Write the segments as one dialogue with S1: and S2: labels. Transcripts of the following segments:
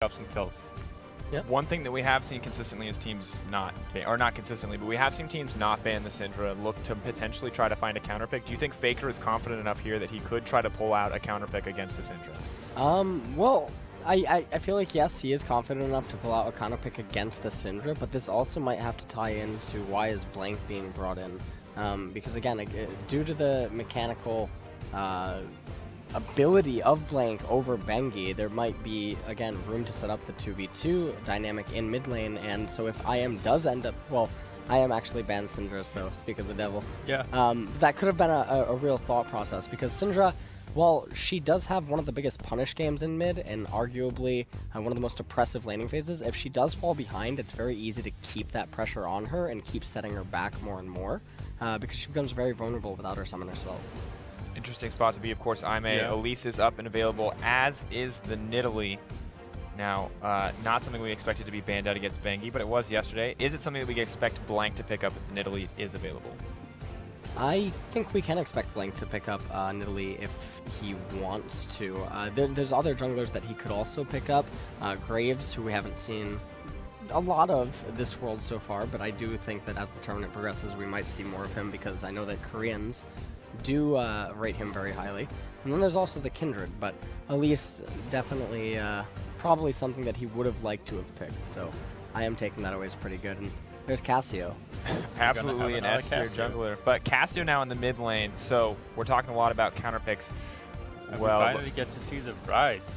S1: up some kills.
S2: Yep.
S3: One thing that we have seen consistently is teams not consistently, but we have seen teams not ban the Syndra look to potentially try to find a counter pick. Do you think Faker is confident enough here that he could try to pull out a counter pick against the Syndra?
S2: Well, I feel like, yes, he is confident enough to pull out a counter pick against the Syndra, but this also might have to tie into why is Blank being brought in. Because, again, due to the mechanical ability of Blank over Bengi, there might be, again, room to set up the 2v2 dynamic in mid lane, and so if IM does end up, well, IM actually banned Syndra, so speak of the devil.
S1: Yeah.
S2: That could have been a real thought process, because Syndra, while she does have one of the biggest punish games in mid, and arguably one of the most oppressive laning phases, if she does fall behind, it's very easy to keep that pressure on her and keep setting her back more and more, because she becomes very vulnerable without her summoner spells.
S3: Interesting spot to be, of course. Elise is up and available, as is the Nidalee. Now, not something we expected to be banned out against Bengi, but it was yesterday. Is it something that we expect Blank to pick up if the Nidalee is available?
S2: I think we can expect Blank to pick up Nidalee if he wants to. There's other junglers that he could also pick up. Graves, who we haven't seen a lot of this world so far, but I do think that as the tournament progresses, we might see more of him, because I know that Koreans do rate him very highly. And then there's also the Kindred, but Elise definitely probably something that he would have liked to have picked. So I am taking that away as pretty good. And there's Cassio.
S3: Absolutely an S-tier jungler. But Cassio now in the mid lane, so we're talking a lot about counter picks.
S1: And we finally get to see the Rise.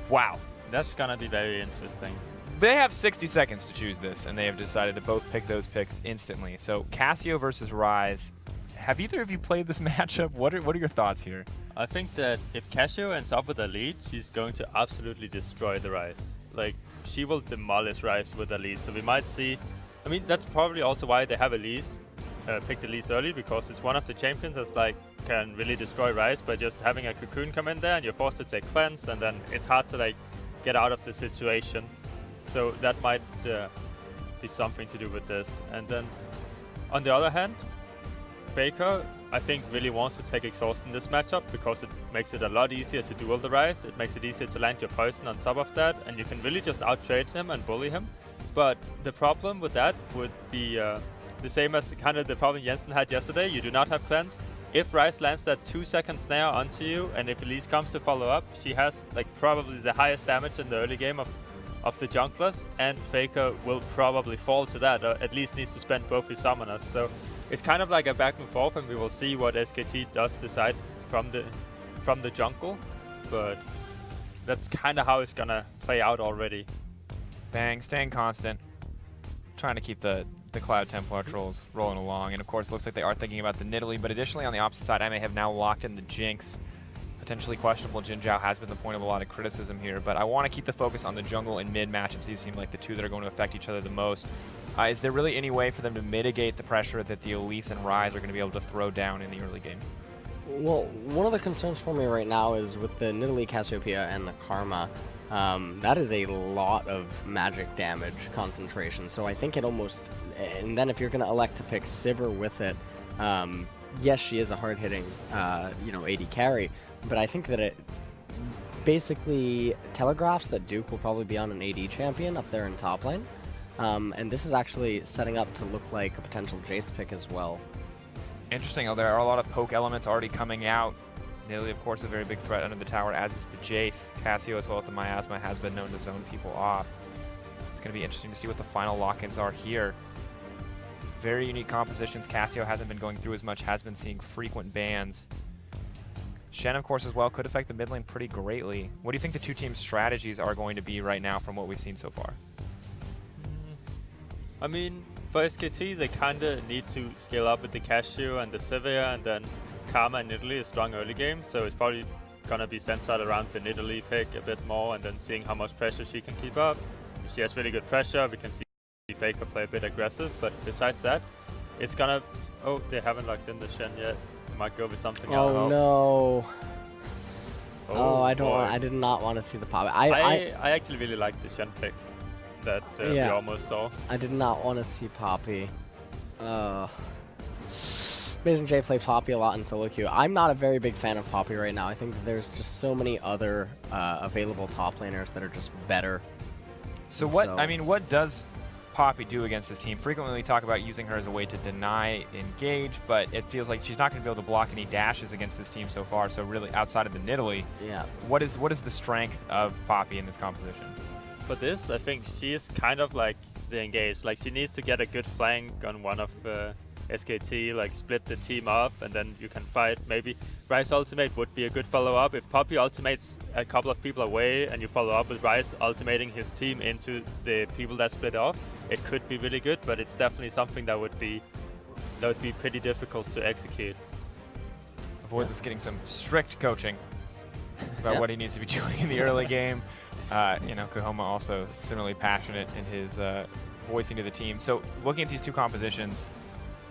S3: Wow.
S1: That's going to be very interesting.
S3: They have 60 seconds to choose this, and they have decided to both pick those picks instantly. So Cassio versus Rise. Have either of you played this matchup? What are your thoughts here?
S1: I think that if Cassio ends up with a lead, she's going to absolutely destroy the Rise. Like, she will demolish Rise with a lead. So we might see, I mean, that's probably also why they have Elise, picked Elise early, because it's one of the champions that's like, can really destroy Rise by just having a Cocoon come in there, and you're forced to take cleanse, and then it's hard to like get out of the situation. So that might be something to do with this. And then on the other hand, Faker, I think, really wants to take exhaust in this matchup, because it makes it a lot easier to duel the Rise. It makes it easier to land your poison on top of that, and you can really just out-trade him and bully him. But the problem with that would be the same as kind of the problem Jensen had yesterday. You do not have cleanse. If Rise lands that 2-second snare onto you, and if Elise comes to follow up, she has like probably the highest damage in the early game of the junglers, and Faker will probably fall to that, or at least needs to spend both his summoners. So it's kind of like a back and forth, and we will see what SKT does decide from the jungle, but that's kind of how it's gonna play out already.
S3: Bang, staying constant, trying to keep the Cloud Templar trolls rolling along, and of course looks like they are thinking about the Nidalee, but additionally on the opposite side, I may have now locked in the Jinx. Potentially questionable Jin Zhao has been the point of a lot of criticism here, but I want to keep the focus on the jungle and mid matchups. These seem like the two that are going to affect each other the most. Is there really any way for them to mitigate the pressure that the Elise and Rise are going to be able to throw down in the early game?
S2: Well, one of the concerns for me right now is with the Nidalee, Cassiopeia, and the Karma. That is a lot of magic damage concentration, so I think it almost... And then if you're going to elect to pick Sivir with it, yes, she is a hard-hitting, AD carry, but I think that it basically telegraphs that Duke will probably be on an AD champion up there in top lane. And this is actually setting up to look like a potential Jace pick as well.
S3: Interesting. There are a lot of poke elements already coming out. Nidalee, of course, a very big threat under the tower, as is the Jace. Cassio, as well as the Miasma, has been known to zone people off. It's going to be interesting to see what the final lock-ins are here. Very unique compositions. Cassio hasn't been going through as much, has been seeing frequent bans. Shen, of course, as well, could affect the mid lane pretty greatly. What do you think the two teams' strategies are going to be right now from what we've seen so far?
S1: I mean, for SKT, they kind of need to scale up with the Cashew and the Sivir, and then Karma and Nidalee is strong early game, so it's probably going to be centered around the Nidalee pick a bit more, and then seeing how much pressure she can keep up. If she has really good pressure, we can see Faker play a bit aggressive, but besides that, it's going to... Oh, they haven't locked in the Shen yet. Might go with something else.
S2: Oh no! Oh, I don't.
S1: Boy.
S2: I did not want to see the pop.
S1: I actually really like the Shen pick that we almost saw.
S2: I did not want to see Poppy. Amazing J played Poppy a lot in solo queue. I'm not a very big fan of Poppy right now. I think that there's just so many other available top laners that are just better
S3: So
S2: And
S3: what, I mean, what does Poppy do against this team? Frequently we talk about using her as a way to deny engage, but it feels like she's not going to be able to block any dashes against this team so far. So really, outside of the Nidalee,
S2: yeah,
S3: what is the strength of Poppy in this composition?
S1: For this, I think she is kind of like the engage. Like, she needs to get a good flank on one of SKT, like split the team up, and then you can fight. Maybe Ryze ultimate would be a good follow-up. If Poppy ultimates a couple of people away and you follow up with Ryze ultimating his team into the people that split off, it could be really good, but it's definitely something that would be pretty difficult to execute.
S3: Avoid this getting some strict coaching about what he needs to be doing in the early game. You know, Kahoma also similarly passionate in his voicing to the team. So looking at these two compositions,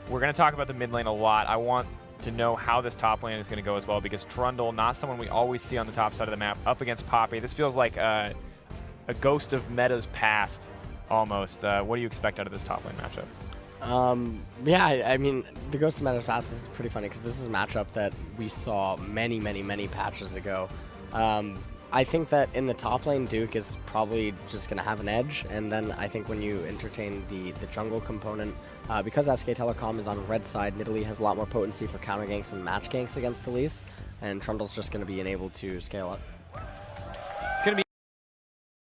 S3: we're going to talk about the mid lane a lot. I want to know how this top lane is going to go as well, because Trundle, not someone we always see on the top side of the map, up against Poppy. This feels like a ghost of meta's past, almost. What do you expect out of this top lane matchup?
S2: Yeah, I mean, the Ghost of Meta's Past is pretty funny because this is a matchup that we saw many, many, many patches ago. I think that in the top lane, Duke is probably just going to have an edge, and then I think when you entertain the jungle component, because SK Telecom is on the red side, Nidalee has a lot more potency for counter ganks and match ganks against Elise, and Trundle's just going to be unable to scale up.
S3: It's going to be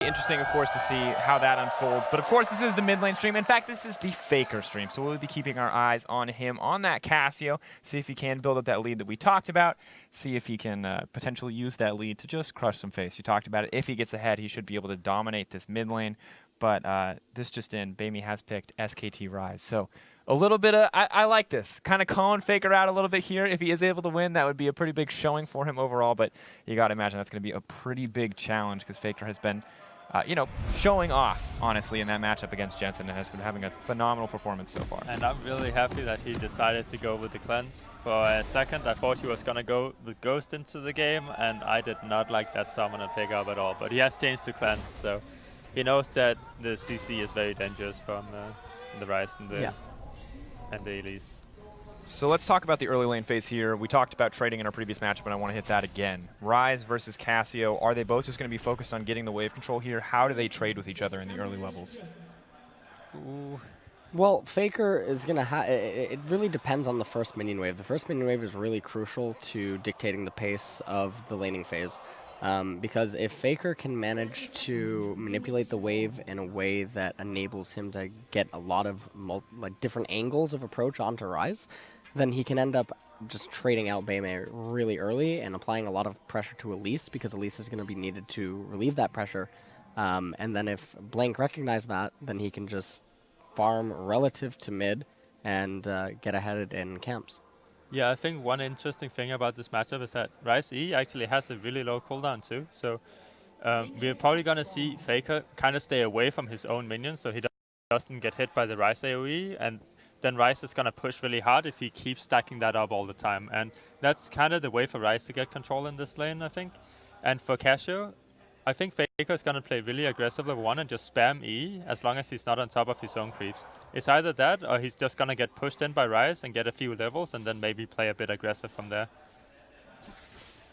S3: interesting, of course, to see how that unfolds. But of course, this is the mid lane stream. In fact, this is the Faker stream. So we'll be keeping our eyes on him, on that Cassio, see if he can build up that lead that we talked about, see if he can potentially use that lead to just crush some face. You talked about it. If he gets ahead, he should be able to dominate this mid lane. But this just in, Bamey has picked SKT Rise. So a little bit of, I like this. Kind of calling Faker out a little bit here. If he is able to win, that would be a pretty big showing for him overall. But you got to imagine that's going to be a pretty big challenge, because Faker has been you know, showing off, honestly, in that matchup against Jensen, and has been having a phenomenal performance so far.
S1: And I'm really happy that he decided to go with the cleanse. For a second, I thought he was going to go with Ghost into the game, and I did not like that summon and pick up at all. But he has changed to cleanse, so he knows that the CC is very dangerous from the Ryze and the Elise.
S3: So let's talk about the early lane phase here. We talked about trading in our previous matchup, and I want to hit that again. Ryze versus Cassio. Are they both just going to be focused on getting the wave control here? How do they trade with each other in the early levels?
S2: Ooh. Well, Faker is going to have... It really depends on the first minion wave. The first minion wave is really crucial to dictating the pace of the laning phase. Because if Faker can manage to manipulate the wave in a way that enables him to get a lot of different angles of approach onto Ryze, then he can end up just trading out Bamey really early and applying a lot of pressure to Elise, because Elise is going to be needed to relieve that pressure. And then if Blank recognizes that, then he can just farm relative to mid and get ahead in camps.
S1: Yeah, I think one interesting thing about this matchup is that Ryze E actually has a really low cooldown too. So we're probably going to see Faker kind of stay away from his own minions so he doesn't get hit by the Ryze AoE, and then Ryze is going to push really hard if he keeps stacking that up all the time. And that's kind of the way for Ryze to get control in this lane, I think. And for Cassio, I think Faker is going to play really aggressive level 1 and just spam E as long as he's not on top of his own creeps. It's either that or he's just going to get pushed in by Ryze and get a few levels and then maybe play a bit aggressive from there.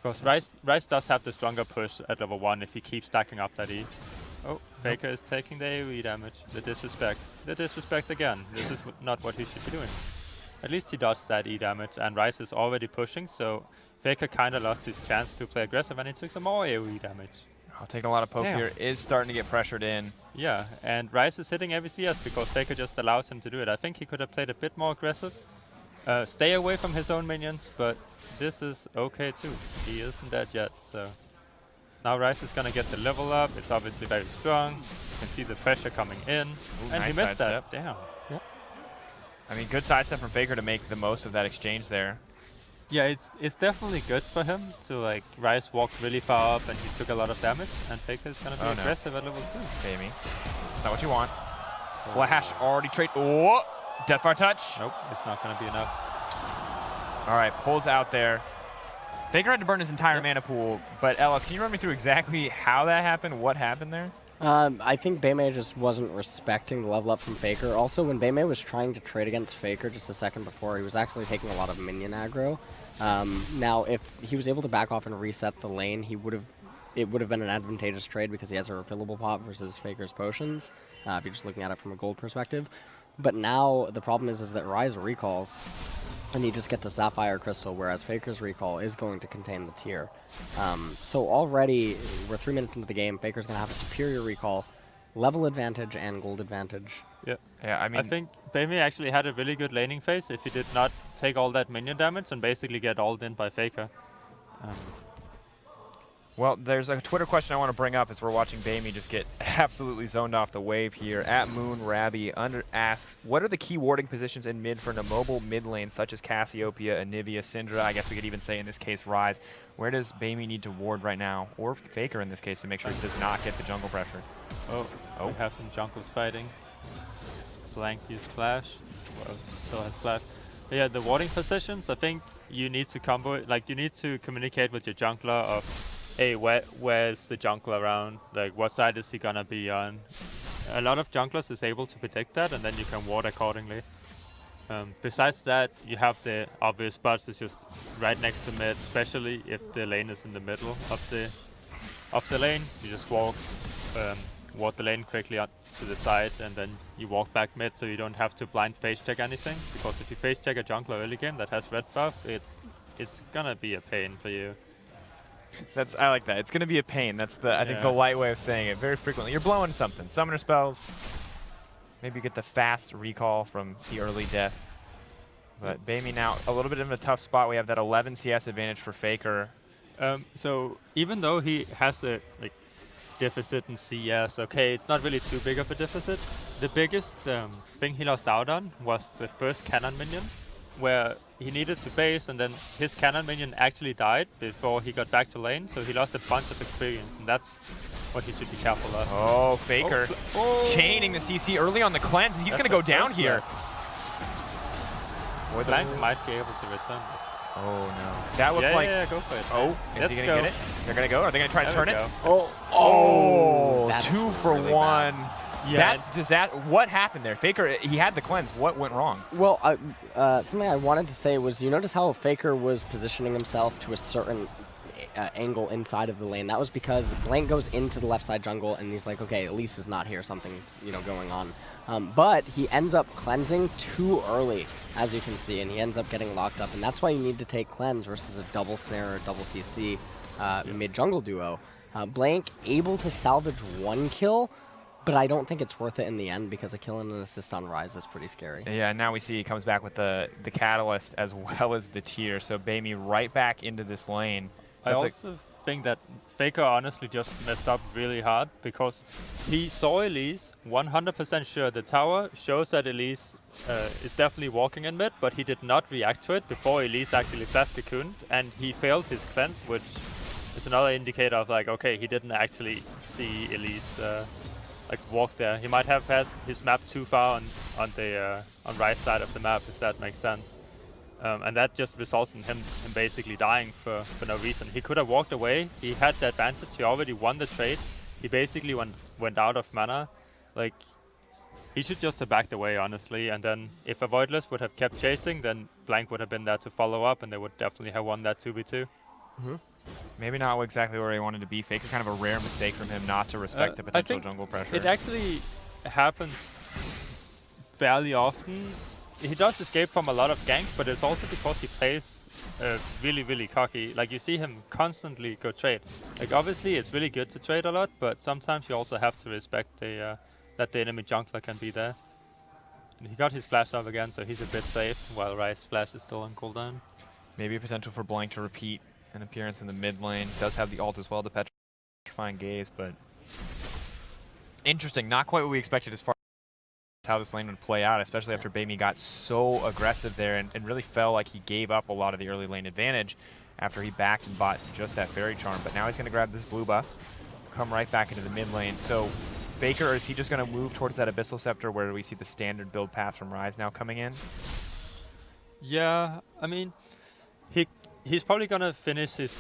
S1: Because Ryze does have the stronger push at level 1 if he keeps stacking up that E. Oh, Faker is taking the AoE damage. The disrespect. The disrespect again. This is not what he should be doing. At least he does that E damage, and Ryze is already pushing, so Faker kind of lost his chance to play aggressive, and he took some more AoE damage.
S3: I'll take a lot of poke here. Is starting to get pressured in.
S1: Yeah, and Ryze is hitting every CS because Faker just allows him to do it. I think he could have played a bit more aggressive. Stay away from his own minions, but this is okay too. He isn't dead yet, so... Now Ryze is going to get the level up. It's obviously very strong. You can see the pressure coming in.
S3: Ooh,
S1: and
S3: nice
S1: he missed that.
S3: sidestep.
S1: Damn.
S2: Yep.
S3: I mean, good sidestep from Faker to make the most of that exchange there.
S1: Yeah, it's definitely good for him to, like, Ryze walked really far up and he took a lot of damage, and Faker is going to be aggressive at level 2.
S3: Bamey. That's not what you want. Flash already trade. Oh! Deathfire touch.
S1: Nope, it's not going to be enough.
S3: All right, pulls out there. Faker had to burn his entire mana pool, but Ellis, can you run me through exactly how that happened, what happened there?
S2: I think Bamey just wasn't respecting the level up from Faker. Also, when Bamey was trying to trade against Faker just a second before, he was actually taking a lot of minion aggro. Now, if he was able to back off and reset the lane, he would have it would have been an advantageous trade because he has a refillable pot versus Faker's potions, if you're just looking at it from a gold perspective. But now the problem is that Rise recalls, and he just gets a Sapphire Crystal, whereas Faker's recall is going to contain the tier. So already, we're 3 minutes into the game, Faker's going to have a superior recall, level advantage, and gold advantage.
S3: Yeah, I mean,
S1: I think Baimi actually had a really good laning phase if he did not take all that minion damage and basically get ult in by Faker.
S3: well, there's a Twitter question I want to bring up as we're watching Baimi just get absolutely zoned off the wave here. At Moon Rabby asks, what are the key warding positions in mid for a mobile mid lane such as Cassiopeia, Anivia, Syndra? I guess we could even say in this case Rise. Where does Baimi need to ward right now, or Faker in this case, to make sure he does not get the jungle pressure?
S1: Oh, we have some jungles fighting. Blank used flash. Well, still has flash. But yeah, the warding positions, I think you need to combo, like you need to communicate with your jungler of, hey, where's the jungler around? Like, what side is he gonna be on? A lot of junglers is able to predict that, and then you can ward accordingly. Besides that, you have the obvious spots. It's just right next to mid, especially if the lane is in the middle of the lane. You just ward the lane quickly up to the side, and then you walk back mid, so you don't have to blind face check anything. Because if you face check a jungler early game that has red buff, it's gonna be a pain for you.
S3: I like that. It's going to be a pain. That's I think the light way of saying it. Very frequently, you're blowing something. Summoner spells. Maybe you get the fast recall from the early death. But Baimi now a little bit in a tough spot. We have that 11 CS advantage for Faker.
S1: So even though he has a deficit in CS, okay, it's not really too big of a deficit. The biggest thing he lost out on was the first cannon minion, where he needed to base, and then his cannon minion actually died before he got back to lane, so he lost a bunch of experience, and that's what he should be careful of.
S3: Oh, Faker chaining the CC early on the cleanse, and he's going to go down here.
S1: Blank might be able to return this.
S3: Oh no. That looked like...
S1: Yeah, go for it.
S3: Oh, is he going to get it? They're going to go? Are they going to try to turn it?
S1: Oh,
S3: that's 2 for
S2: really
S3: 1.
S2: Bad.
S3: Yeah. What happened there? Faker, he had the cleanse. What went wrong?
S2: Well, something I wanted to say was, you notice how Faker was positioning himself to a certain angle inside of the lane. That was because Blank goes into the left side jungle, and he's like, okay, Elise is not here. Something's going on. But he ends up cleansing too early, as you can see, and he ends up getting locked up. And that's why you need to take cleanse versus a double snare or double CC mid jungle duo. Blank able to salvage 1 kill, but I don't think it's worth it in the end because a kill and an assist on Rise is pretty scary.
S3: Yeah, now we see he comes back with the catalyst as well as the tier. So Baimi right back into this lane.
S1: I also think that Faker honestly just messed up really hard because he saw Elise, 100% sure the tower shows that Elise is definitely walking in mid, but he did not react to it before Elise actually flashed cocooned, and he failed his cleanse, which is another indicator of like, okay, he didn't actually see Elise walk there. He might have had his map too far on the right side of the map, if that makes sense. And that just results in him basically dying for no reason. He could have walked away. He had the advantage. He already won the trade. He basically went out of mana. Like, he should just have backed away, honestly. And then if a Voidless would have kept chasing, then Blank would have been there to follow up, and they would definitely have won that 2v2.
S3: Maybe not exactly where he wanted to be. Faker, kind of a rare mistake from him not to respect the potential jungle pressure.
S1: It actually happens fairly often. He does escape from a lot of ganks, but it's also because he plays really, really cocky. Like, you see him constantly go trade. Like, obviously, it's really good to trade a lot, but sometimes you also have to respect that the enemy jungler can be there. And he got his flash off again, so he's a bit safe, while Rice's flash is still on cooldown.
S3: Maybe a potential for Blank to repeat an appearance in the mid lane. Does have the ult as well, the Petrifying Gaze, but interesting. Not quite what we expected as far as how this lane would play out, especially after Baimi got so aggressive there and really felt like he gave up a lot of the early lane advantage after he backed and bought just that Fairy Charm. But now he's going to grab this blue buff, come right back into the mid lane. So Faker, or is he just going to move towards that Abyssal Scepter where we see the standard build path from Rise now coming in?
S1: Yeah, I mean, he's probably going to finish his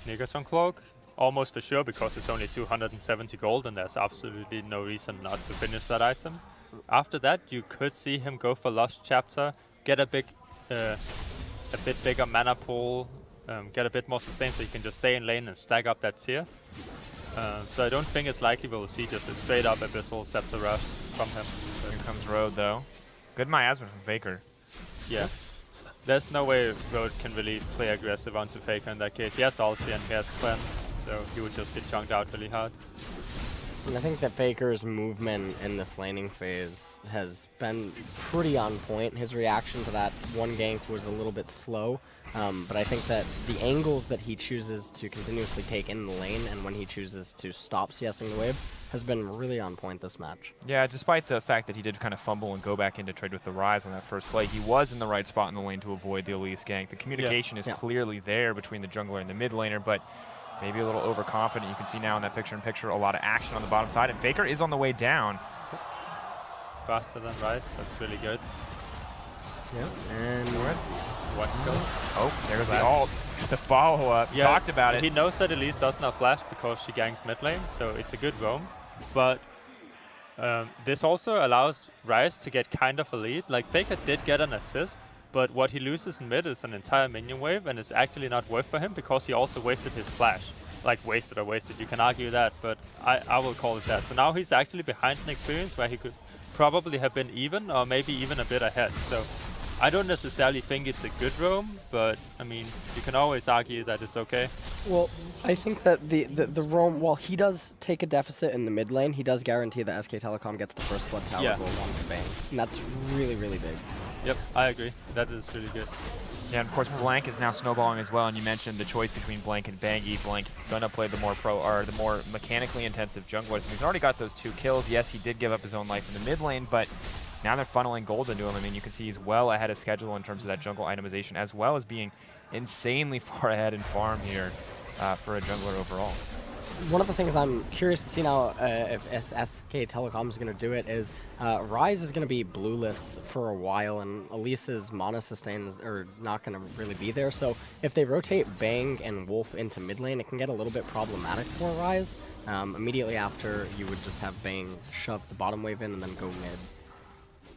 S1: Negatron Cloak, almost for sure, because it's only 270 gold and there's absolutely no reason not to finish that item. After that, you could see him go for Lost Chapter, get a bit bigger mana pool, get a bit more sustain so you can just stay in lane and stack up that tier. So I don't think it's likely we'll see just a straight up Abyssal Scepter Rush from him.
S3: Here comes Road, though. Good miasma from Faker.
S1: Yeah. There's no way Road can really play aggressive onto Faker in that case. He has ulti and he has cleanse, so he would just get chunked out really hard.
S2: And I think that Faker's movement in this laning phase has been pretty on point. His reaction to that one gank was a little bit slow, but I think that the angles that he chooses to continuously take in the lane and when he chooses to stop CSing the wave has been really on point this match.
S3: Yeah, despite the fact that he did kind of fumble and go back into trade with the Rise on that first play, he was in the right spot in the lane to avoid the Elise gank. The communication is clearly there between the jungler and the mid laner, but maybe a little overconfident. You can see now in that picture-in-picture a lot of action on the bottom side, and Faker is on the way down.
S1: Faster than Rise, that's really good.
S2: Yeah, and
S1: What go?
S3: Oh, there's the ult. The follow-up.
S1: Yeah,
S3: Talked about it.
S1: He knows that Elise does not flash because she ganks mid lane, so it's a good roam. But this also allows Rise to get kind of a lead. Like, Faker did get an assist, but what he loses in mid is an entire minion wave, and it's actually not worth for him because he also wasted his flash. Like, wasted, you can argue that, but I will call it that. So now he's actually behind an experience where he could probably have been even, or maybe even a bit ahead. So I don't necessarily think it's a good roam, but I mean, you can always argue that it's okay.
S2: well, I think that the roam, while he does take a deficit in the mid lane, he does guarantee that SK Telecom gets the first blood tower goal onto Bang. And that's really, really big.
S1: Yep, I agree. That is really good.
S3: Yeah, and of course Blank is now snowballing as well, and you mentioned the choice between Blank and Bangy. Blank gonna play the more the more mechanically intensive junglers, and he's already got those 2 kills. Yes, he did give up his own life in the mid lane, but now they're funneling gold into him. I mean, you can see he's well ahead of schedule in terms of that jungle itemization, as well as being insanely far ahead in farm here for a jungler overall.
S2: One of the things I'm curious to see now if SK Telecom is going to do it is Rise is going to be blueless for a while, and Elise's mana sustains are not going to really be there. So if they rotate Bang and Wolf into mid lane, it can get a little bit problematic for Rise. Immediately after, you would just have Bang shove the bottom wave in and then go mid.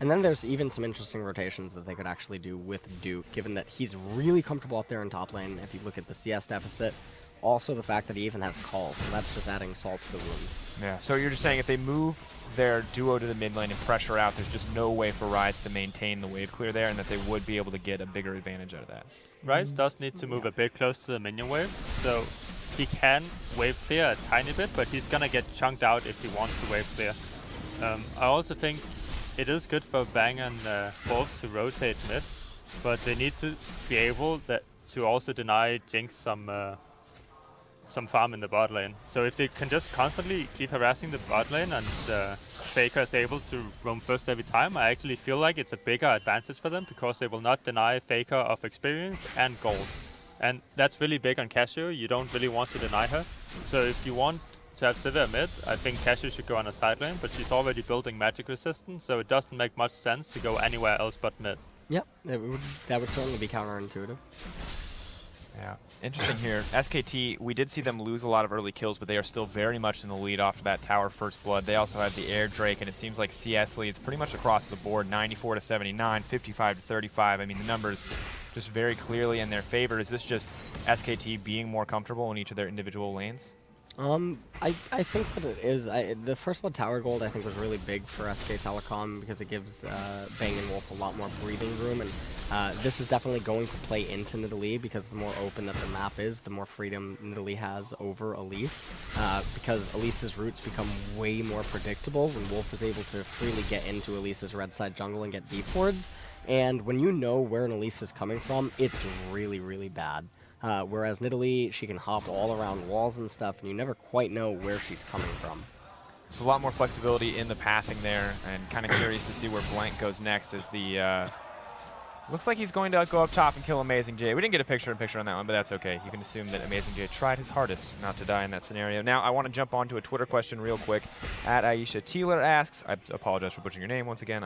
S2: And then there's even some interesting rotations that they could actually do with Duke, given that he's really comfortable up there in top lane if you look at the CS deficit. Also the fact that he even has calls, so that's just adding salt to the wound.
S3: Yeah, so you're just saying if they move their duo to the mid lane and pressure out, there's just no way for Rise to maintain the wave clear there, and that they would be able to get a bigger advantage out of that.
S1: Rise does need to move a bit close to the minion wave, so he can wave clear a tiny bit, but he's gonna get chunked out if he wants to wave clear. I also think it is good for Bang and Wolves to rotate mid, but they need to be able to also deny Jinx some farm in the bot lane. So if they can just constantly keep harassing the bot lane and Faker is able to roam first every time, I actually feel like it's a bigger advantage for them because they will not deny Faker of experience and gold. And that's really big on Casio. You don't really want to deny her. So if you want to have Sivir mid, I think Casio should go on a side lane, but she's already building magic resistance, so it doesn't make much sense to go anywhere else but mid.
S2: Yep, that would certainly be counterintuitive.
S3: Yeah, interesting here. SKT, we did see them lose a lot of early kills, but they are still very much in the lead off of that tower first blood. They also have the Air Drake, and it seems like CS leads pretty much across the board, 94 to 79, 55 to 35. I mean, the numbers just very clearly in their favor. Is this just SKT being more comfortable in each of their individual lanes?
S2: I think that it is. The first blood tower gold I think was really big for SK Telecom because it gives Bang and Wolf a lot more breathing room, and this is definitely going to play into Nidalee because the more open that the map is, the more freedom Nidalee has over Elise, because Elise's routes become way more predictable when Wolf is able to freely get into Elise's red side jungle and get deep wards, and when you know where an Elise is coming from, it's really, really bad. Whereas Nidalee, she can hop all around walls and stuff, and you never quite know where she's coming from.
S3: So a lot more flexibility in the pathing there, and kind of curious to see where Blank goes next as the... looks like he's going to go up top and kill Amazing J. We didn't get a picture-in-picture on that one, but that's okay. You can assume that Amazing J tried his hardest not to die in that scenario. Now, I want to jump onto a Twitter question real quick. At Aisha Teeler asks, I apologize for butchering your name once again.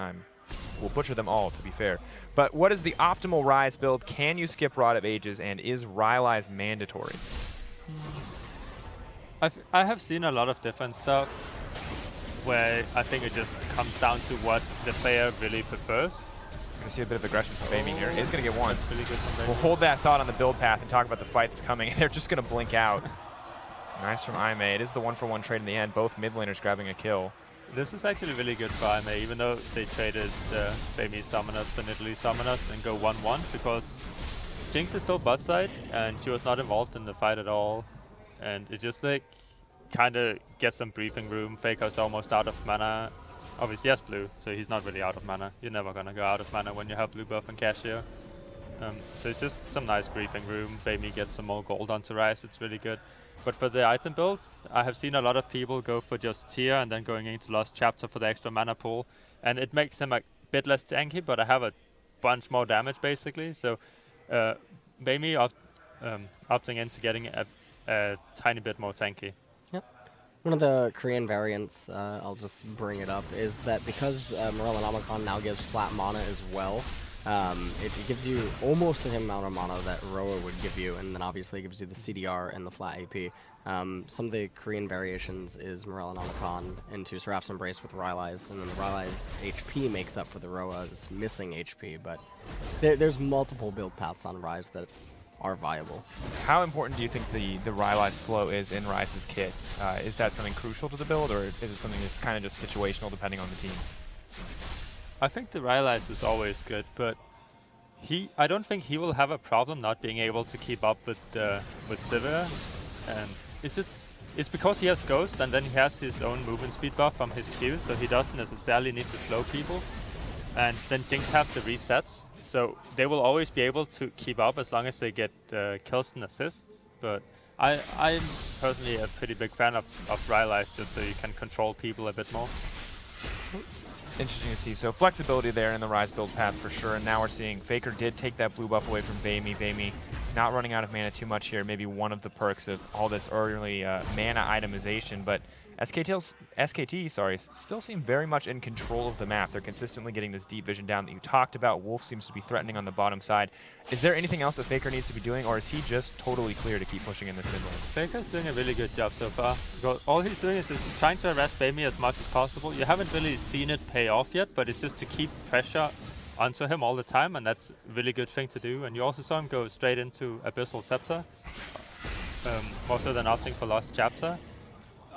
S3: We'll butcher them all, to be fair. But what is the optimal Rise build? Can you skip Rod of Ages, and is Rylai's mandatory?
S1: I have seen a lot of different stuff where I think it just comes down to what the player really prefers.
S3: We're going to see a bit of aggression from Baby here. He's going to get one.
S1: That's really good from Baby.
S3: We'll hold that thought on the build path and talk about the fight that's coming. They're just going to blink out. Nice from Aime. It is the 1-for-1 trade in the end. Both mid laners grabbing a kill.
S1: This is actually really good for Aime, even though they traded the Baby Summoners, the Italy Summoners, and go 1-1, because Jinx is still bot side, and she was not involved in the fight at all. And it just like kind of gets some breathing room. Faker's almost out of mana. Obviously, he has blue, so he's not really out of mana. You're never gonna go out of mana when you have blue buff and Casio. So it's just some nice breathing room. Baby gets some more gold onto Ryze, it's really good. But for the item builds, I have seen a lot of people go for just tier and then going into Lost Chapter for the extra mana pool. And it makes him a bit less tanky, but I have a bunch more damage basically. So Baby opting into getting a tiny bit more tanky.
S2: One of the Korean variants, I'll just bring it up, is that because Morellonomicon now gives flat mana as well, it gives you almost the same amount of mana that Roa would give you, and then obviously it gives you the CDR and the flat AP. Some of the Korean variations is Morellonomicon into Seraph's Embrace with Rylai's, and then the Rylai's HP makes up for the Roa's missing HP, but there's multiple build paths on Ryze that are viable.
S3: How important do you think the Rylai slow is in Ryze's kit? Is that something crucial to the build, or is it something that's kind of just situational depending on the team?
S1: I think the Rylai's is always good, but I don't think he will have a problem not being able to keep up with Sivir, and it's because he has Ghost, and then he has his own movement speed buff from his Q, so he doesn't necessarily need to slow people. And then Jinx have the resets, so they will always be able to keep up as long as they get kills and assists. But I'm personally a pretty big fan of Rylai's, just so you can control people a bit more.
S3: Interesting to see. So flexibility there in the Ryze build path for sure. And now we're seeing Faker did take that blue buff away from Baimi. Baimi not running out of mana too much here. Maybe one of the perks of all this early mana itemization. But SKT still seem very much in control of the map. They're consistently getting this deep vision down that you talked about. Wolf seems to be threatening on the bottom side. Is there anything else that Faker needs to be doing, or is he just totally clear to keep pushing in this mid lane?
S1: Faker's doing a really good job so far. All he's doing is just trying to harass Baimi as much as possible. You haven't really seen it pay off yet, but it's just to keep pressure onto him all the time, and that's a really good thing to do. And you also saw him go straight into Abyssal Scepter, more so than opting for Lost Chapter.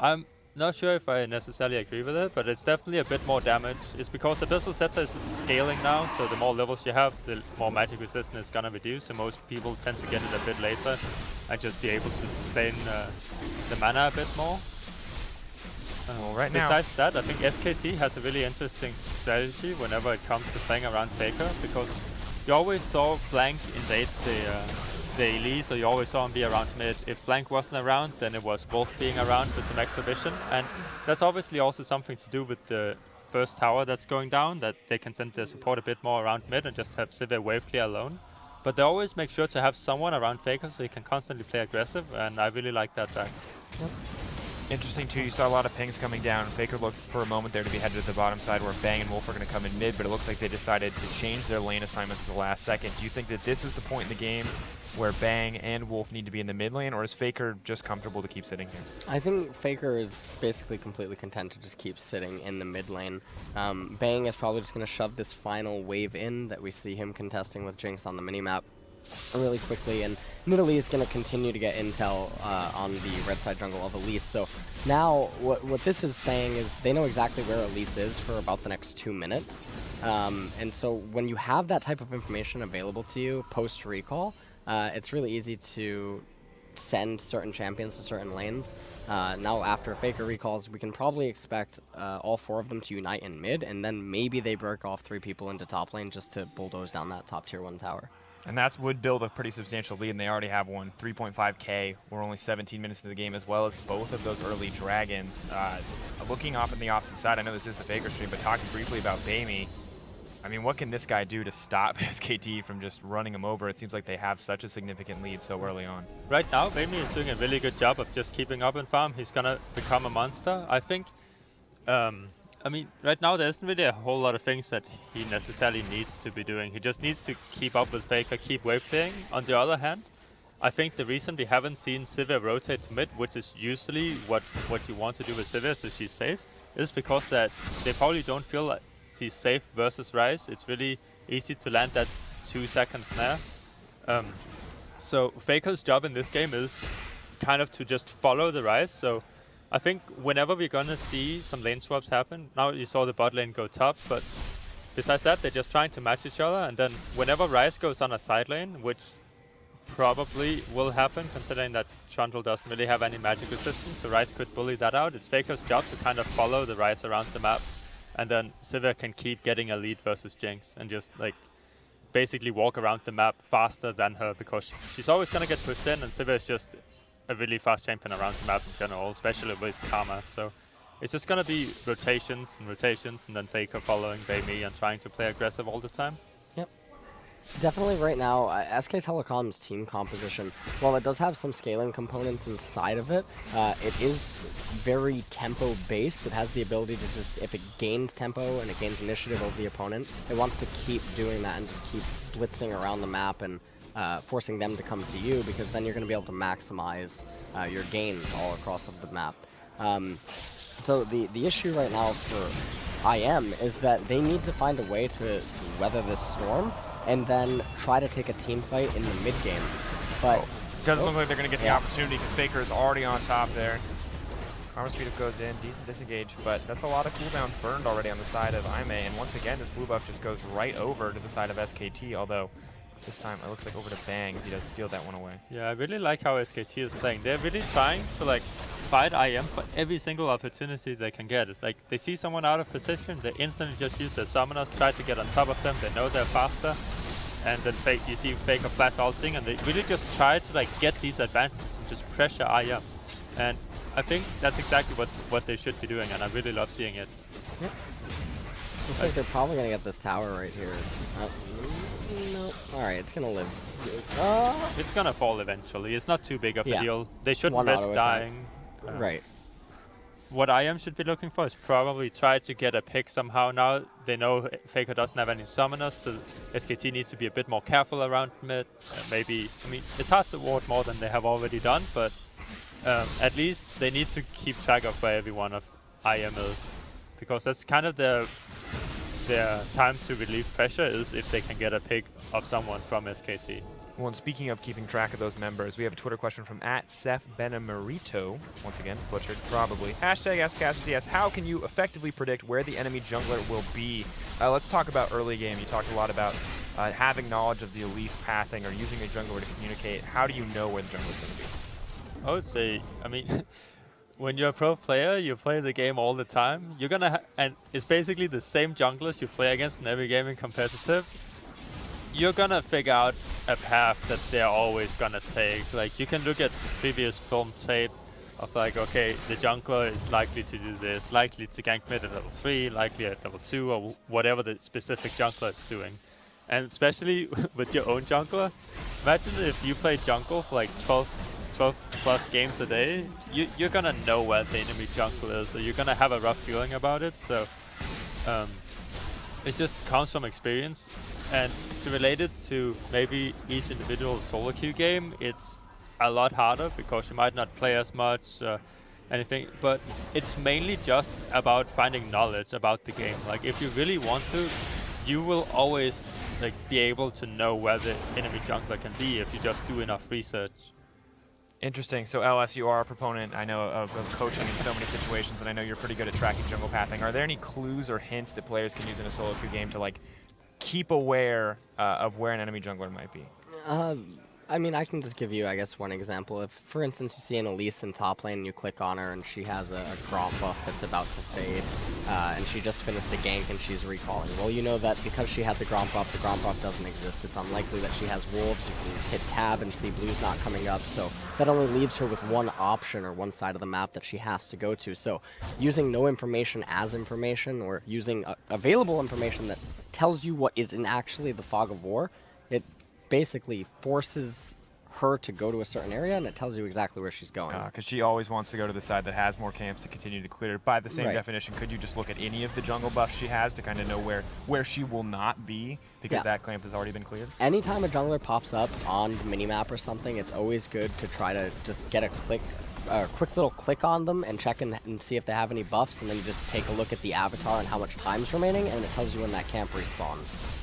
S1: I'm not sure if I necessarily agree with it, but it's definitely a bit more damage. It's because Abyssal Scepter is scaling now, so the more levels you have, the more magic resistance is gonna reduce, so most people tend to get it a bit later and just be able to sustain the mana a bit more.
S3: Well, right now,
S1: besides that, I think SKT has a really interesting strategy whenever it comes to playing around Faker, because you always saw Blank invade the Elise, so you always saw him be around mid. If Blank wasn't around, then it was Wolf being around with some extra vision, and that's obviously also something to do with the first tower that's going down, that they can send their support a bit more around mid and just have Sivir wave clear alone. But they always make sure to have someone around Faker so he can constantly play aggressive, and I really like that back.
S2: Yep.
S3: Interesting too, you saw a lot of pings coming down. Faker looked for a moment there to be headed to the bottom side where Bang and Wolf are going to come in mid, but it looks like they decided to change their lane assignments at the last second. Do you think that this is the point in the game where Bang and Wolf need to be in the mid lane, or is Faker just comfortable to keep sitting here?
S2: I think Faker is basically completely content to just keep sitting in the mid lane. Bang is probably just going to shove this final wave in that we see him contesting with Jinx on the minimap really quickly, and Nidalee is going to continue to get intel on the red side jungle of Elise. So now what this is saying is they know exactly where Elise is for about the next 2 minutes. And so when you have that type of information available to you post-recall, it's really easy to send certain champions to certain lanes. Now after Faker recalls, we can probably expect all 4 of them to unite in mid, and then maybe they break off 3 people into top lane just to bulldoze down that top tier 1 tower.
S3: And that would build a pretty substantial lead, and they already have one. 3.5k. We're only 17 minutes into the game, as well as both of those early dragons. Looking off on the opposite side, I know this is the Faker stream, but talking briefly about Baimi, I mean, what can this guy do to stop SKT from just running him over? It seems like they have such a significant lead so early on.
S1: Right now, Baimi is doing a really good job of just keeping up in farm. He's gonna become a monster. I think, I mean, right now there isn't really a whole lot of things that he necessarily needs to be doing. He just needs to keep up with Faker, keep wave clearing. On the other hand, I think the reason we haven't seen Sivir rotate to mid, which is usually what you want to do with Sivir so she's safe, is because that they probably don't feel like she's safe versus Ryze. It's really easy to land that 2 second snare. So Faker's job in this game is kind of to just follow the Ryze. So I think whenever we're gonna see some lane swaps happen, now you saw the bot lane go top, but besides that, they're just trying to match each other, and then whenever Ryze goes on a side lane, which probably will happen considering that Trundle doesn't really have any magic resistance, so Ryze could bully that out. It's Faker's job to kind of follow the Ryze around the map, and then Sivir can keep getting a lead versus Jinx and just like basically walk around the map faster than her, because she's always gonna get pushed in, and Sivir is just a really fast champion around the map in general, especially with Karma. So it's just gonna be rotations, and then Faker following Baymee and trying to play aggressive all the time.
S2: Yep. Definitely right now, SK Telecom's team composition, while it does have some scaling components inside of it, it is very tempo-based. It has the ability to just, if it gains tempo and it gains initiative over the opponent, it wants to keep doing that and just keep blitzing around the map and forcing them to come to you, because then you're going to be able to maximize your gains all across of the map. So the issue right now for IM is that they need to find a way to weather this storm and then try to take a team fight in the mid game. But
S3: doesn't look like they're going to get the opportunity because Faker is already on top there. Armor speed up goes in, decent disengage, but that's a lot of cooldowns burned already on the side of IMA, and once again this blue buff just goes right over to the side of SKT, although this time it looks like over to Bang as he does steal that one away.
S1: Yeah, I really like how SKT is playing. They're really trying to like fight IM for every single opportunity they can get. It's like they see someone out of position, they instantly just use their summoners, try to get on top of them, they know they're faster, and then you see Faker flash ulting, and they really just try to like get these advantages and just pressure IM. And I think that's exactly what they should be doing, and I really love seeing it.
S2: Yep. Looks like they're probably going to get this tower right here. No. Alright, it's going to live.
S1: It's going to fall eventually. It's not too big of a deal. They shouldn't risk dying.
S2: Right.
S1: What IM should be looking for is probably try to get a pick somehow. Now they know Faker doesn't have any summoners, so SKT needs to be a bit more careful around mid. Maybe, I mean, it's hard to ward more than they have already done, but at least they need to keep track of where every one of IM is, because that's kind of their time to relieve pressure, is if they can get a pick of someone from SKT.
S3: Well, and speaking of keeping track of those members, we have a Twitter question from @SefBenamerito. Once again, butchered, probably. #SKTCS, how can you effectively predict where the enemy jungler will be? Let's talk about early game. You talked a lot about having knowledge of the Elise pathing or using a jungler to communicate. How do you know where the jungler is going to be?
S1: I would say, I mean, when you're a pro player, you play the game all the time. You're gonna and it's basically the same junglers you play against in every game in competitive. You're gonna figure out a path that they're always gonna take. Like, you can look at previous film tape of like, okay, the jungler is likely to do this, likely to gank mid at level 3, likely at level 2, or whatever the specific jungler is doing. And especially with your own jungler, imagine if you play jungle for like 12 plus games a day, you're gonna know where the enemy jungle is, so you're gonna have a rough feeling about it. So it just comes from experience. And to relate it to maybe each individual solo queue game, it's a lot harder because you might not play as much, anything. But it's mainly just about finding knowledge about the game. Like, if you really want to, you will always like be able to know where the enemy jungler can be if you just do enough research.
S3: Interesting. So LS, you are a proponent, I know, of coaching in so many situations, and I know you're pretty good at tracking jungle pathing. Are there any clues or hints that players can use in a solo queue game to like keep aware of where an enemy jungler might be?
S2: I mean, I can just give you, I guess, one example. If, for instance, you see an Elise in top lane and you click on her and she has a Gromp buff that's about to fade, and she just finished a gank and she's recalling. Well, you know that because she had the Gromp buff doesn't exist. It's unlikely that she has wolves. You can hit tab and see blue's not coming up, so that only leaves her with one option or one side of the map that she has to go to. So using no information as information, or using available information that tells you what is in actually the fog of war, it basically forces her to go to a certain area, and it tells you exactly where she's going.
S3: Because she always wants to go to the side that has more camps to continue to clear. By the same definition, could you just look at any of the jungle buffs she has to kind of know where she will not be, because that clamp has already been cleared?
S2: Anytime a jungler pops up on the minimap or something, it's always good to try to just get a quick little click on them and check and see if they have any buffs, and then you just take a look at the avatar and how much time's remaining, and it tells you when that camp respawns.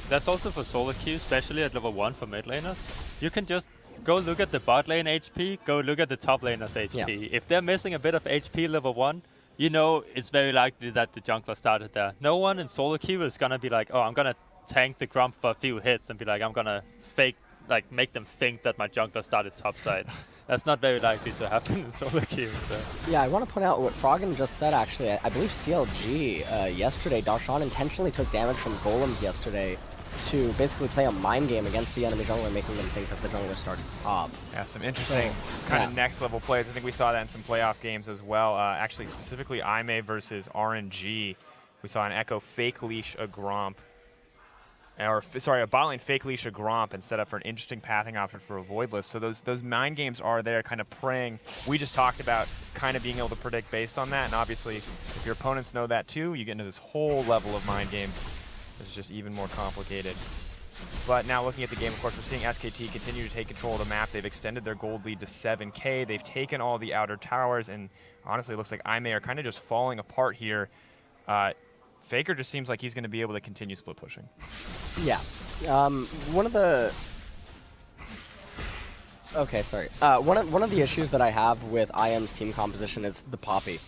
S1: That's also for solo queue, especially at level 1 for mid laners. You can just go look at the bot lane HP, go look at the top laner's HP. If they're missing a bit of HP level 1, you know it's very likely that the jungler started there. No one in solo queue is gonna be like, oh, I'm gonna tank the Grump for a few hits and be like, I'm gonna fake, like make them think that my jungler started topside. That's not very likely to happen in solo queue. So.
S2: Yeah, I want to point out what Froggen just said, actually. I believe CLG yesterday, Darshan intentionally took damage from golems yesterday to basically play a mind game against the enemy jungler, making them think that the jungler started top.
S3: Yeah, some interesting kind of next level plays. I think we saw that in some playoff games as well. Actually, specifically IMA versus RNG. We saw an Echo fake leash a Gromp. Or, sorry, a bot lane fake leash a Gromp and set up for an interesting pathing option for a Voidless. So those mind games are there kind of praying. We just talked about kind of being able to predict based on that. And obviously, if your opponents know that too, you get into this whole level of mind games. It's just even more complicated. But now looking at the game, of course, we're seeing SKT continue to take control of the map. They've extended their gold lead to 7K. They've taken all the outer towers, and honestly, it looks like IMA are kind of just falling apart here. Faker just seems like he's going to be able to continue split pushing.
S2: Yeah. One of the... Okay, sorry. One of the issues that I have with IM's team composition is the Poppy.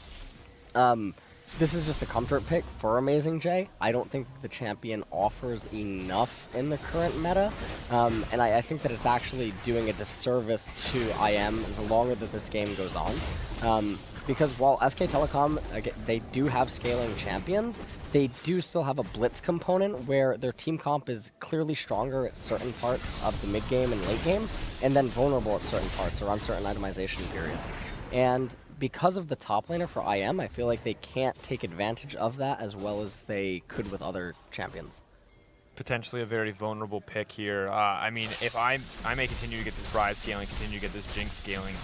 S2: This is just a comfort pick for Amazing J. I don't think the champion offers enough in the current meta, and I think that it's actually doing a disservice to IM the longer that this game goes on. Because while SK Telecom, they do have scaling champions, they do still have a blitz component where their team comp is clearly stronger at certain parts of the mid game and late game, and then vulnerable at certain parts around certain itemization periods. And because of the top laner for IM, I feel like they can't take advantage of that as well as they could with other champions.
S3: Potentially a very vulnerable pick here. I mean, if I may continue to get this Ryze scaling, continue to get this Jinx scaling,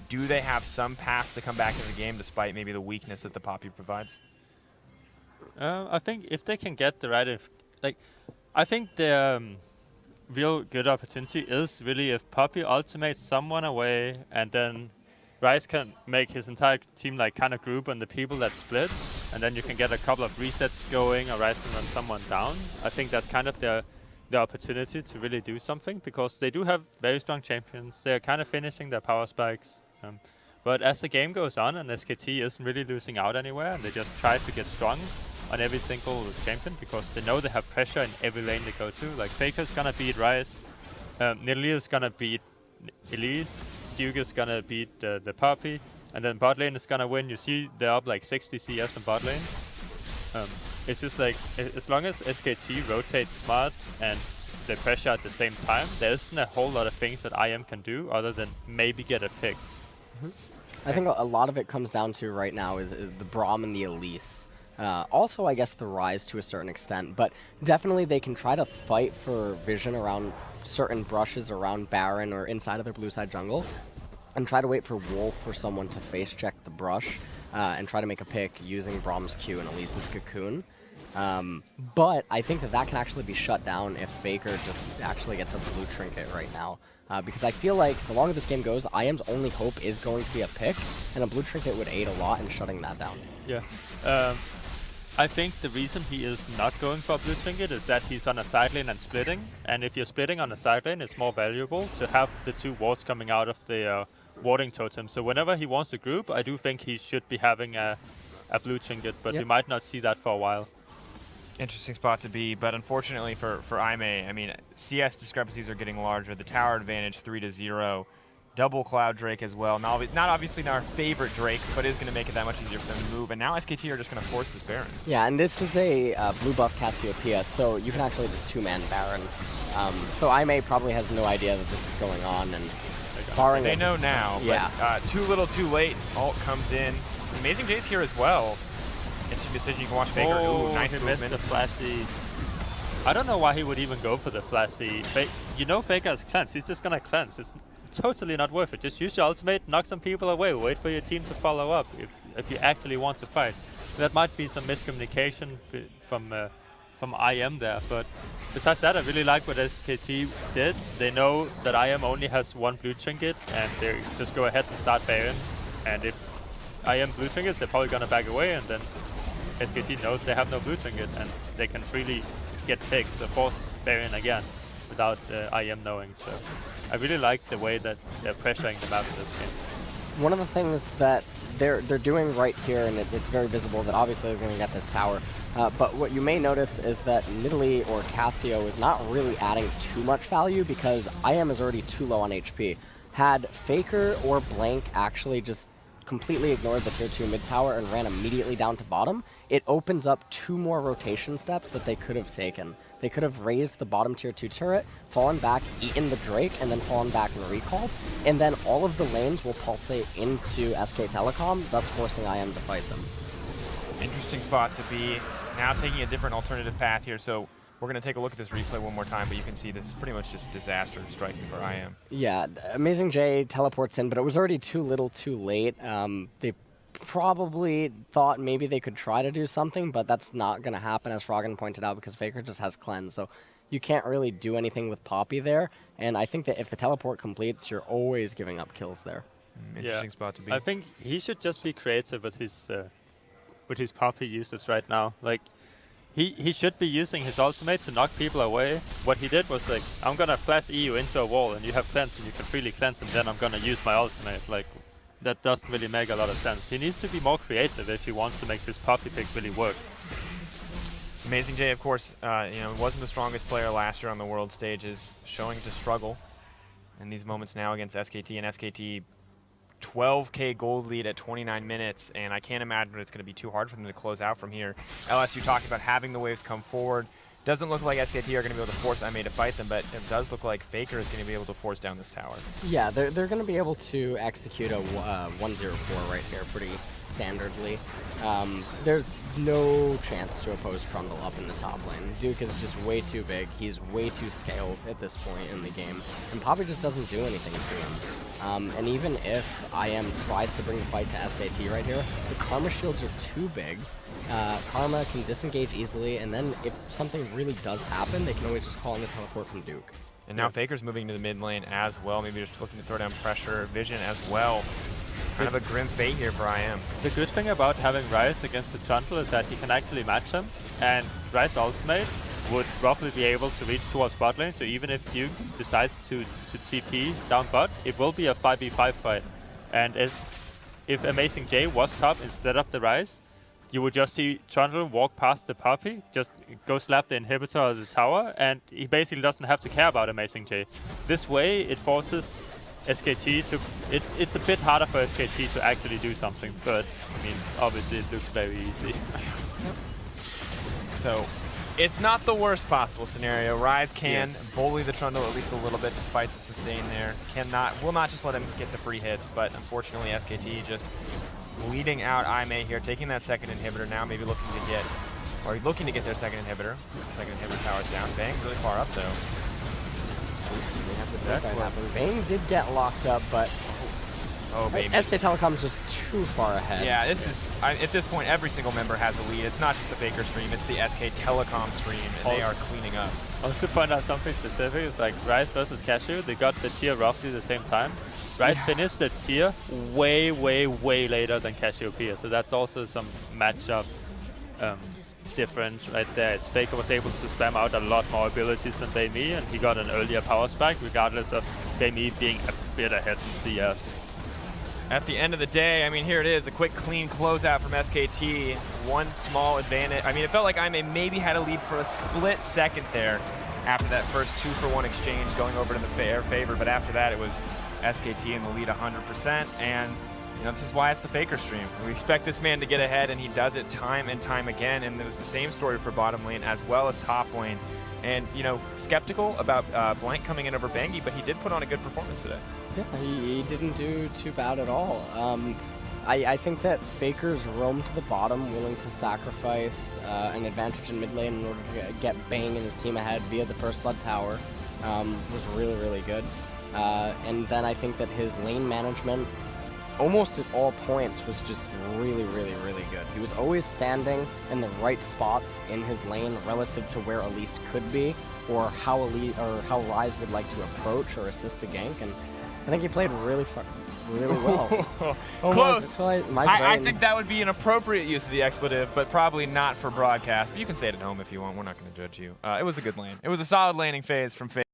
S3: do they have some paths to come back into the game despite maybe the weakness that the Poppy provides?
S1: I think if they can get the right... I think the real good opportunity is really if Poppy ultimates someone away and then Ryze can make his entire team like kind of group on the people that split, and then you can get a couple of resets going, or Ryze can run someone down. I think that's kind of the opportunity to really do something, because they do have very strong champions. They're kind of finishing their power spikes. But as the game goes on and SKT isn't really losing out anywhere, and they just try to get strong on every single champion because they know they have pressure in every lane they go to. Like Faker's gonna beat Ryze, Nidalee is gonna beat Elise, Duke is gonna beat the Poppy, and then bot lane is gonna win. You see they're up like 60 CS in bot lane. It's just like, as long as SKT rotates smart and they pressure at the same time, there isn't a whole lot of things that IM can do other than maybe get a pick.
S2: I think a lot of it comes down to right now is the Braum and the Elise. Also, I guess the Ryze to a certain extent, but definitely they can try to fight for vision around certain brushes around Baron or inside of their blue side jungle, and try to wait for Wolf or someone to face check the brush and try to make a pick using Braum's Q and Elise's Cocoon. But I think that can actually be shut down if Faker just actually gets a blue trinket right now. Because I feel like the longer this game goes, IM's only hope is going to be a pick, and a blue trinket would aid a lot in shutting that down.
S1: Yeah. I think the reason he is not going for a blue trinket is that he's on a side lane and splitting, and if you're splitting on a side lane, it's more valuable to have the two wards coming out of the warding totem. So whenever he wants to group, I do think he should be having a blue trinket, but we might not see that for a while.
S3: Interesting spot to be, but unfortunately for IMA, I mean, CS discrepancies are getting larger. The tower advantage 3-0. Double Cloud Drake as well. Not obviously our favorite Drake, but is going to make it that much easier for them to move. And now SKT are just going to force this Baron. Yeah,
S2: and this is a blue buff Cassiopeia, so you can actually just two-man Baron. So IMA probably has no idea that this is going on, and barring
S3: they know now.
S2: Yeah.
S3: But, too little, too late. Ult comes in. Amazing J's here as well. Interesting decision. You can watch Faker.
S1: Oh,
S3: ooh, nice
S1: he
S3: movement.
S1: missed the flashy. I don't know why he would even go for the flashy. You know Faker has cleanse. He's just gonna cleanse. It's totally not worth it. Just use your ultimate, knock some people away, wait for your team to follow up if you actually want to fight. That might be some miscommunication from IM there, but besides that, I really like what SKT did. They know that IM only has one blue trinket, and they just go ahead and start Baron. And if IM blue trinkets, they're probably gonna back away, and then SKT knows they have no blue trinket, and they can freely get picks, force Baron again. without IM knowing. So I really like the way that they're pressuring the map in this game.
S2: One of the things that they're doing right here, and it's very visible that obviously they're going to get this tower, but what you may notice is that Nidalee or Cassio is not really adding too much value because IM is already too low on HP. Had Faker or Blank actually just completely ignored the tier 2 mid tower and ran immediately down to bottom, it opens up 2 more rotation steps that they could have taken. They could have raised the bottom tier 2 turret, fallen back, eaten the Drake, and then fallen back and recalled, and then all of the lanes will pulsate into SK Telecom, thus forcing IM to fight them.
S3: Interesting spot to be. Now taking a different alternative path here, so we're going to take a look at this replay one more time, but you can see this is pretty much just disaster striking for IM. Yeah,
S2: Amazing J teleports in, but it was already too little too late. They probably thought maybe they could try to do something, but that's not going to happen, as Froggen pointed out, because Faker just has cleanse, so you can't really do anything with Poppy there, and I think that if the teleport completes, you're always giving up kills there.
S3: Interesting spot to be.
S1: I think he should just be creative with his Poppy usage right now. Like, he should be using his ultimate to knock people away. What he did was like, I'm gonna flash EU into a wall and you have cleanse and you can freely cleanse and then I'm gonna use my ultimate. Like, that doesn't really make a lot of sense. He needs to be more creative if he wants to make this Poppy pick really work.
S3: Amazing J, of course, wasn't the strongest player last year on the world stages, showing to struggle in these moments now against SKT, and SKT 12k gold lead at 29 minutes, and I can't imagine it's going to be too hard for them to close out from here. LSU talking about having the waves come forward. Doesn't look like SKT are going to be able to force IMA to fight them, but it does look like Faker is going to be able to force down this tower.
S2: Yeah, they're going to be able to execute a 1-0-4 right here pretty standardly. There's no chance to oppose Trundle up in the top lane. Duke is just way too big. He's way too scaled at this point in the game, and Poppy just doesn't do anything to him. And even if IM tries to bring the fight to SKT right here, the Karma shields are too big. Karma can disengage easily, and then if something really does happen, they can always just call in the teleport from Duke.
S3: And now Faker's moving to the mid lane as well, maybe just looking to throw down pressure. Vision as well. Kind of a grim fate here for IM.
S1: The good thing about having Ryze against the Trundle is that he can actually match him, and Ryze ultimate would roughly be able to reach towards bot lane, so even if Duke decides to TP down bot, it will be a 5v5 fight. And if Amazing J was top instead of the Ryze, you would just see Trundle walk past the Poppy, just go slap the inhibitor of the tower, and he basically doesn't have to care about Amazing J. This way, it forces SKT to... It's a bit harder for SKT to actually do something, but, I mean, obviously it looks very easy.
S3: So, it's not the worst possible scenario. Ryze can bully the Trundle at least a little bit despite the sustain there. Will not just let him get the free hits, but unfortunately SKT just leading out IMA here, taking that second inhibitor now, maybe looking to get their second inhibitor. Second inhibitor tower's down. Bang really far up though.
S2: Bang did get locked up, but
S3: oh baby,
S2: SK Telecom is just too far ahead.
S3: Yeah, this is at this point every single member has a lead. It's not just the Faker stream, it's the SK Telecom stream, and they are cleaning up.
S1: Also to point out something specific is like Ryze versus Cashew, they got the tier roughly the same time. Ryze finished the tier way later than Cassiopeia, so that's also some matchup difference right there. It's Faker was able to spam out a lot more abilities than Baymee, and he got an earlier power spike, regardless of Baymee being a bit ahead in CS.
S3: At the end of the day, I mean, here it is, a quick, clean closeout from SKT. One small advantage. I mean, it felt like IMA maybe had a lead for a split second there after that first 2-for-1 exchange going over to their favor, but after that it was SKT in the lead 100%, and this is why it's the Faker stream. We expect this man to get ahead, and he does it time and time again, and it was the same story for bottom lane as well as top lane. And, skeptical about Blank coming in over Bengi, but he did put on a good performance today.
S2: Yeah, he didn't do too bad at all. I think that Faker's roam to the bottom, willing to sacrifice an advantage in mid lane in order to get Bang and his team ahead via the First Blood Tower was really good. And then I think that his lane management, almost at all points, was just really good. He was always standing in the right spots in his lane relative to where Elise could be, or how Ryze would like to approach or assist a gank, and I think he played really well.
S3: Close. I think that would be an appropriate use of the expletive, but probably not for broadcast. But you can say it at home if you want. We're not going to judge you. It was a good lane. It was a solid laning phase from Faker.